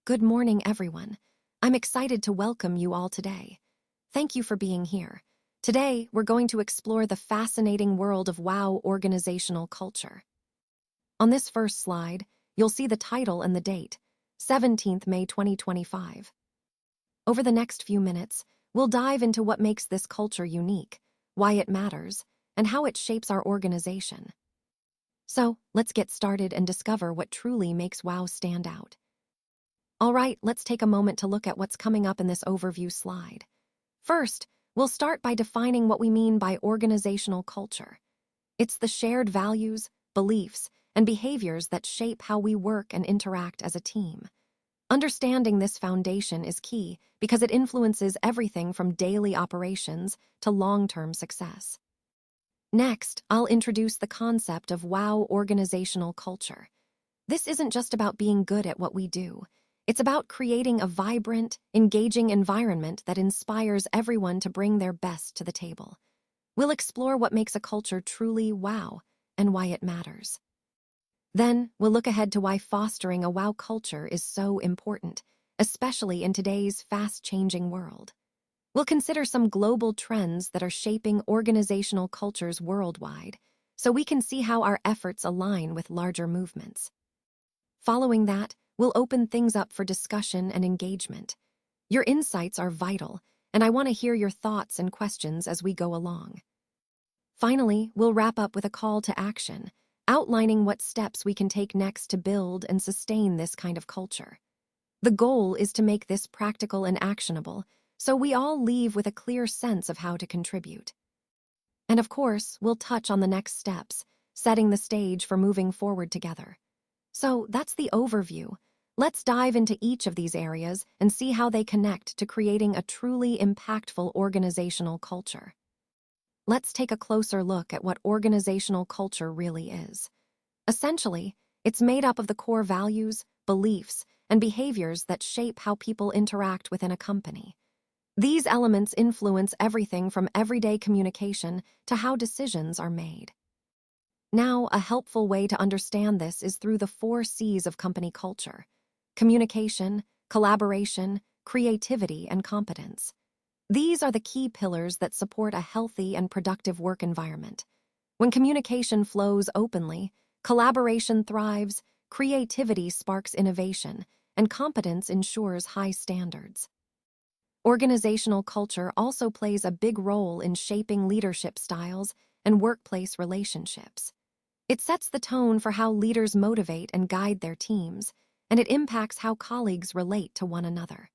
Good morning, everyone. I'm excited to welcome you all today. Thank you for being here. Today, we're going to explore the fascinating world of WoW organizational culture. On this first slide, you'll see the title and the date, 17th May 2025. Over the next few minutes, we'll dive into what makes this culture unique, why it matters, and how it shapes our organization. So, let's get started and discover what truly makes WoW stand out. All right, let's take a moment to look at what's coming up in this overview slide. First, we'll start by defining what we mean by organizational culture. It's the shared values, beliefs, and behaviors that shape how we work and interact as a team. Understanding this foundation is key because it influences everything from daily operations to long-term success. Next, I'll introduce the concept of WoW organizational culture. This isn't just about being good at what we do. It's about creating a vibrant, engaging environment that inspires everyone to bring their best to the table. We'll explore what makes a culture truly WoW and why it matters. Then, we'll look ahead to why fostering a WoW culture is so important, especially in today's fast-changing world. We'll consider some global trends that are shaping organizational cultures worldwide, so we can see how our efforts align with larger movements. Following that, we'll open things up for discussion and engagement. Your insights are vital, and I want to hear your thoughts and questions as we go along. Finally, we'll wrap up with a call to action, outlining what steps we can take next to build and sustain this kind of culture. The goal is to make this practical and actionable, so we all leave with a clear sense of how to contribute. And of course, we'll touch on the next steps, setting the stage for moving forward together. So that's the overview. Let's dive into each of these areas and see how they connect to creating a truly impactful organizational culture. Let's take a closer look at what organizational culture really is. Essentially, it's made up of the core values, beliefs, and behaviors that shape how people interact within a company. These elements influence everything from everyday communication to how decisions are made. Now, a helpful way to understand this is through the 4 C's of company culture: communication, collaboration, creativity, and competence. These are the key pillars that support a healthy and productive work environment. When communication flows openly, collaboration thrives, creativity sparks innovation, and competence ensures high standards. Organizational culture also plays a big role in shaping leadership styles and workplace relationships. It sets the tone for how leaders motivate and guide their teams, and it impacts how colleagues relate to one another.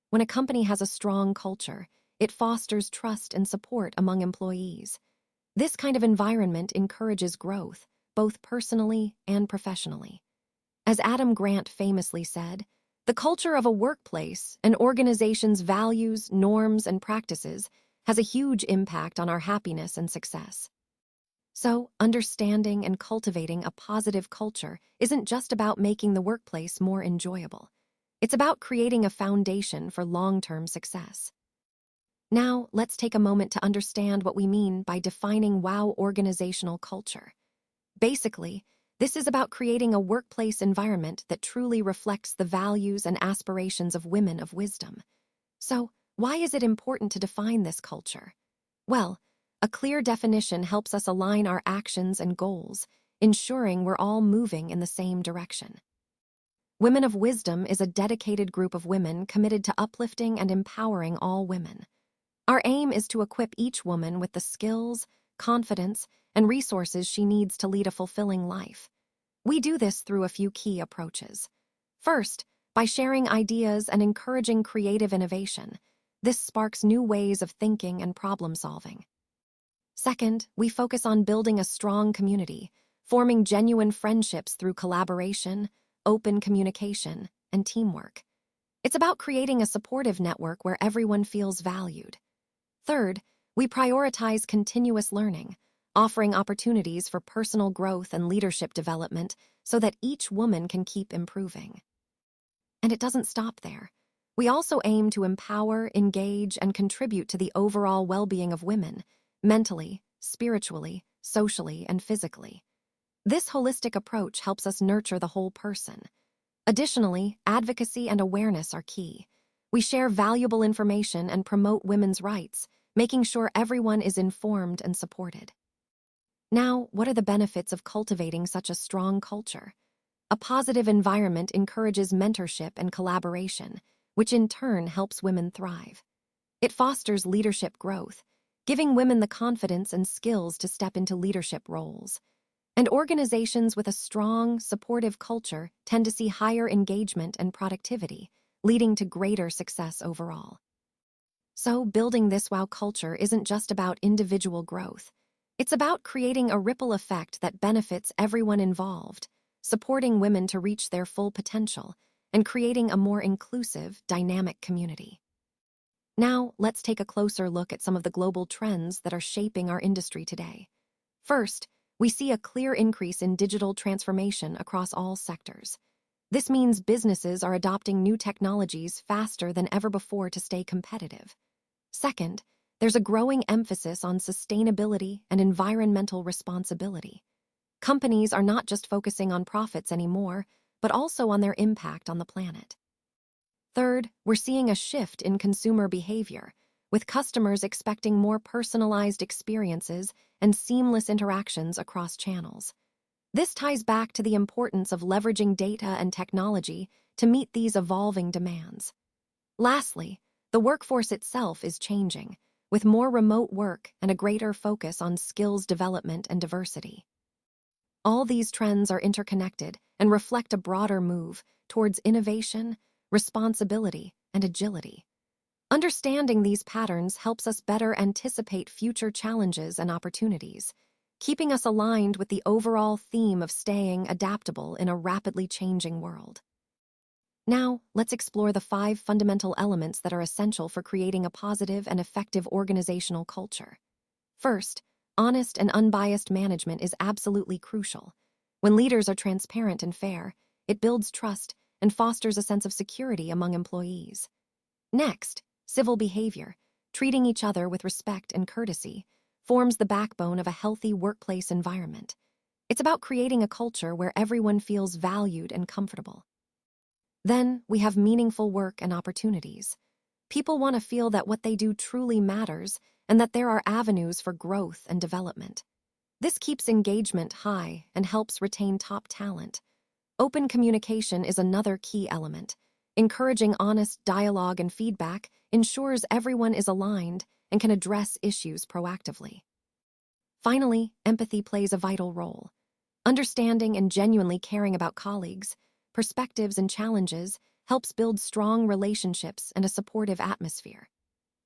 When a company has a strong culture, it fosters trust and support among employees. This kind of environment encourages growth, both personally and professionally. As Adam Grant famously said, "The culture of a workplace, an organization's values, norms, and practices has a huge impact on our happiness and success." So, understanding and cultivating a positive culture isn't just about making the workplace more enjoyable. It's about creating a foundation for long-term success. Now, let's take a moment to understand what we mean by defining WoW organizational culture. Basically, this is about creating a workplace environment that truly reflects the values and aspirations of women of wisdom. So, why is it important to define this culture? Well, a clear definition helps us align our actions and goals, ensuring we're all moving in the same direction. Women of Wisdom is a dedicated group of women committed to uplifting and empowering all women. Our aim is to equip each woman with the skills, confidence, and resources she needs to lead a fulfilling life. We do this through a few key approaches. First, by sharing ideas and encouraging creative innovation. This sparks new ways of thinking and problem-solving. Second, we focus on building a strong community, forming genuine friendships through collaboration, open communication, and teamwork. It's about creating a supportive network where everyone feels valued. Third, we prioritize continuous learning, offering opportunities for personal growth and leadership development so that each woman can keep improving. And it doesn't stop there. We also aim to empower, engage, and contribute to the overall well-being of women, mentally, spiritually, socially, and physically. This holistic approach helps us nurture the whole person. Additionally, advocacy and awareness are key. We share valuable information and promote women's rights, making sure everyone is informed and supported. Now, what are the benefits of cultivating such a strong culture? A positive environment encourages mentorship and collaboration, which in turn helps women thrive. It fosters leadership growth, giving women the confidence and skills to step into leadership roles. And organizations with a strong, supportive culture tend to see higher engagement and productivity, leading to greater success overall. So, building this WoW culture isn't just about individual growth. It's about creating a ripple effect that benefits everyone involved, supporting women to reach their full potential, and creating a more inclusive, dynamic community. Now, let's take a closer look at some of the global trends that are shaping our industry today. First, we see a clear increase in digital transformation across all sectors. This means businesses are adopting new technologies faster than ever before to stay competitive. Second, there's a growing emphasis on sustainability and environmental responsibility. Companies are not just focusing on profits anymore, but also on their impact on the planet. Third, we're seeing a shift in consumer behavior, with customers expecting more personalized experiences and seamless interactions across channels. This ties back to the importance of leveraging data and technology to meet these evolving demands. Lastly, the workforce itself is changing, with more remote work and a greater focus on skills development and diversity. All these trends are interconnected and reflect a broader move towards innovation, responsibility, and agility. Understanding these patterns helps us better anticipate future challenges and opportunities, keeping us aligned with the overall theme of staying adaptable in a rapidly changing world. Now, let's explore the 5 fundamental elements that are essential for creating a positive and effective organizational culture. First, honest and unbiased management is absolutely crucial. When leaders are transparent and fair, it builds trust and fosters a sense of security among employees. Next, civil behavior, treating each other with respect and courtesy, forms the backbone of a healthy workplace environment. It's about creating a culture where everyone feels valued and comfortable. Then, we have meaningful work and opportunities. People want to feel that what they do truly matters and that there are avenues for growth and development. This keeps engagement high and helps retain top talent. Open communication is another key element. Encouraging honest dialogue and feedback ensures everyone is aligned and can address issues proactively. Finally, empathy plays a vital role. Understanding and genuinely caring about colleagues, perspectives, and challenges helps build strong relationships and a supportive atmosphere.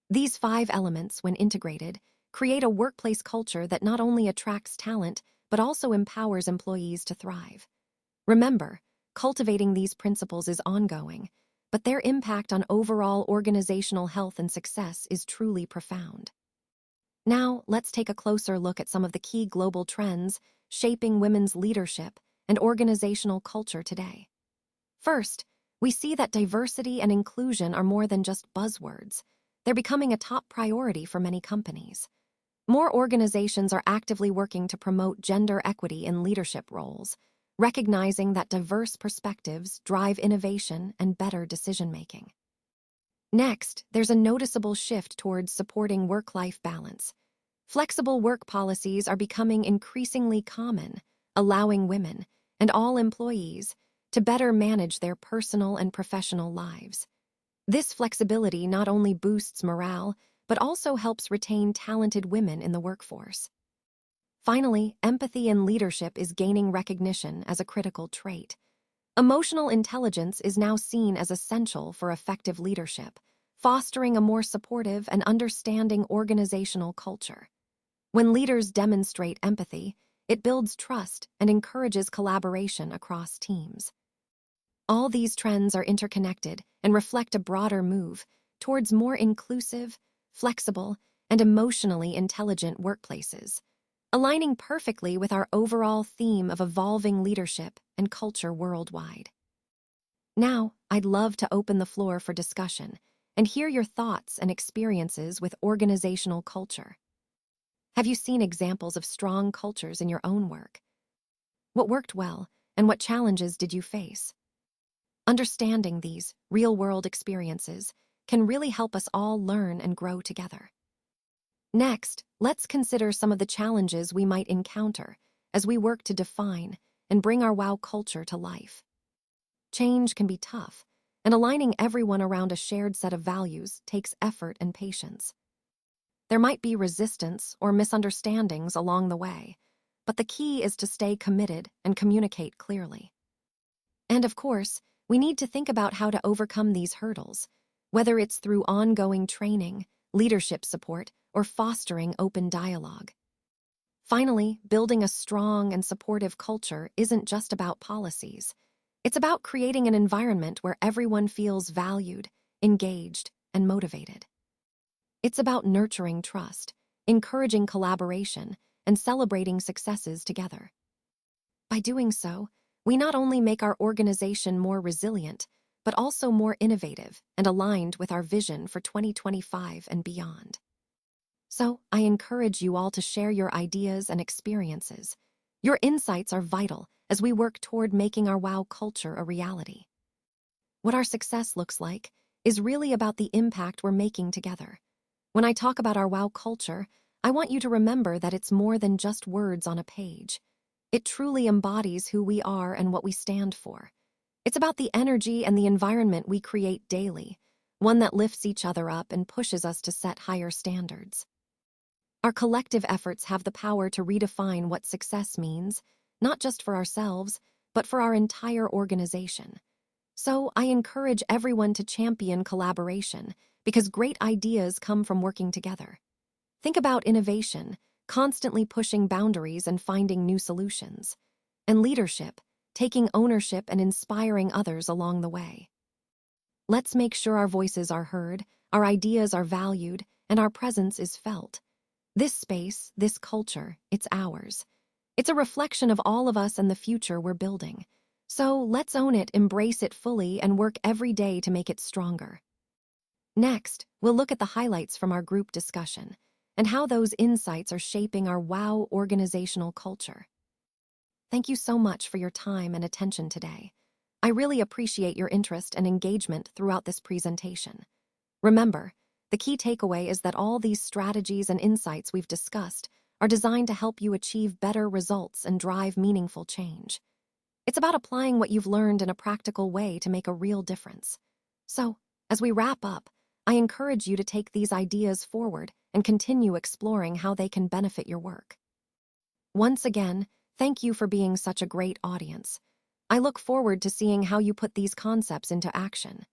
These 5 elements, when integrated, create a workplace culture that not only attracts talent, but also empowers employees to thrive. Remember, cultivating these principles is ongoing, but their impact on overall organizational health and success is truly profound. Now, let's take a closer look at some of the key global trends shaping women's leadership and organizational culture today. First, we see that diversity and inclusion are more than just buzzwords. They're becoming a top priority for many companies. More organizations are actively working to promote gender equity in leadership roles, recognizing that diverse perspectives drive innovation and better decision-making. Next, there's a noticeable shift towards supporting work-life balance. Flexible work policies are becoming increasingly common, allowing women and all employees to better manage their personal and professional lives. This flexibility not only boosts morale, but also helps retain talented women in the workforce. Finally, empathy in leadership is gaining recognition as a critical trait. Emotional intelligence is now seen as essential for effective leadership, fostering a more supportive and understanding organizational culture. When leaders demonstrate empathy, it builds trust and encourages collaboration across teams. All these trends are interconnected and reflect a broader move towards more inclusive, flexible, and emotionally intelligent workplaces, aligning perfectly with our overall theme of evolving leadership and culture worldwide. Now, I'd love to open the floor for discussion and hear your thoughts and experiences with organizational culture. Have you seen examples of strong cultures in your own work? What worked well, and what challenges did you face? Understanding these real-world experiences can really help us all learn and grow together. Next, let's consider some of the challenges we might encounter as we work to define and bring our WoW culture to life. Change can be tough, and aligning everyone around a shared set of values takes effort and patience. There might be resistance or misunderstandings along the way, but the key is to stay committed and communicate clearly. And of course, we need to think about how to overcome these hurdles, whether it's through ongoing training, leadership support, or fostering open dialogue. Finally, building a strong and supportive culture isn't just about policies. It's about creating an environment where everyone feels valued, engaged, and motivated. It's about nurturing trust, encouraging collaboration, and celebrating successes together. By doing so, we not only make our organization more resilient, but also more innovative and aligned with our vision for 2025 and beyond. So, I encourage you all to share your ideas and experiences. Your insights are vital as we work toward making our WoW culture a reality. What our success looks like is really about the impact we're making together. When I talk about our WoW culture, I want you to remember that it's more than just words on a page. It truly embodies who we are and what we stand for. It's about the energy and the environment we create daily, one that lifts each other up and pushes us to set higher standards. Our collective efforts have the power to redefine what success means, not just for ourselves, but for our entire organization. So I encourage everyone to champion collaboration, because great ideas come from working together. Think about innovation, constantly pushing boundaries and finding new solutions. And leadership, taking ownership and inspiring others along the way. Let's make sure our voices are heard, our ideas are valued, and our presence is felt. This space, this culture, it's ours. It's a reflection of all of us and the future we're building. So let's own it, embrace it fully, and work every day to make it stronger. Next, we'll look at the highlights from our group discussion and how those insights are shaping our WoW organizational culture. Thank you so much for your time and attention today. I really appreciate your interest and engagement throughout this presentation. Remember, the key takeaway is that all these strategies and insights we've discussed are designed to help you achieve better results and drive meaningful change. It's about applying what you've learned in a practical way to make a real difference. So, as we wrap up, I encourage you to take these ideas forward and continue exploring how they can benefit your work. Once again, thank you for being such a great audience. I look forward to seeing how you put these concepts into action.